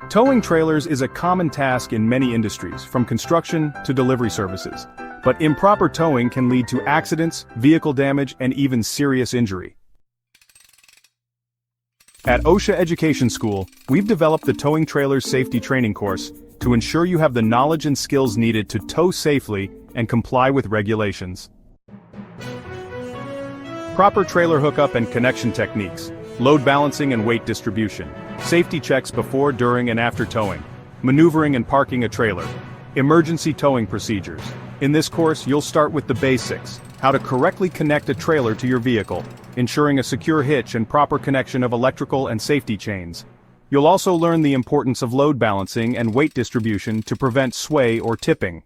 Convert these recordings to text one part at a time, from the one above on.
Towing trailers is a common task in many industries, from construction to delivery services. But improper towing can lead to accidents, vehicle damage, and even serious injury. At OSHA Education School, we've developed the Towing Trailers Safety Training course to ensure you have the knowledge and skills needed to tow safely and comply with regulations. Proper trailer hookup and connection techniques, load balancing and weight distribution, safety checks before, during, and after towing, maneuvering and parking a trailer, emergency towing procedures. In this course, you'll start with the basics, how to correctly connect a trailer to your vehicle, ensuring a secure hitch and proper connection of electrical and safety chains. You'll also learn the importance of load balancing and weight distribution to prevent sway or tipping.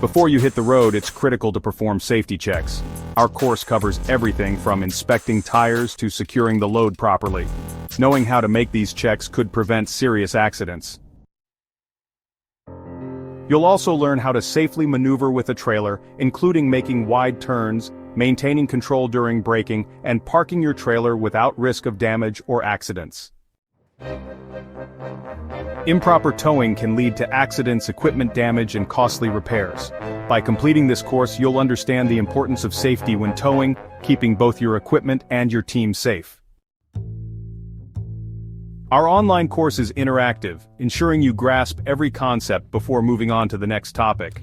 Before you hit the road, it's critical to perform safety checks. Our course covers everything from inspecting tires to securing the load properly. Knowing how to make these checks could prevent serious accidents. You'll also learn how to safely maneuver with a trailer, including making wide turns, maintaining control during braking, and parking your trailer without risk of damage or accidents. Improper towing can lead to accidents, equipment damage, and costly repairs. By completing this course, you'll understand the importance of safety when towing, keeping both your equipment and your team safe. Our online course is interactive, ensuring you grasp every concept before moving on to the next topic.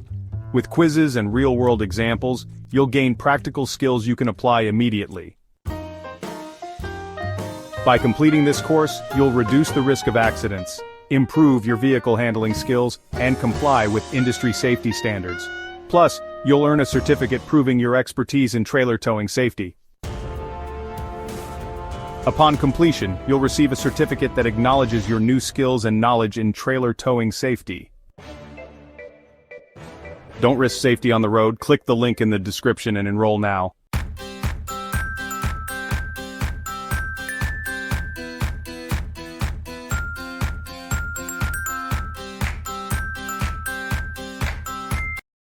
With quizzes and real-world examples, you'll gain practical skills you can apply immediately. By completing this course, you'll reduce the risk of accidents, improve your vehicle handling skills, and comply with industry safety standards. Plus, you'll earn a certificate proving your expertise in trailer towing safety. Upon completion, you'll receive a certificate that acknowledges your new skills and knowledge in trailer towing safety. Don't risk safety on the road. Click the link in the description and enroll now.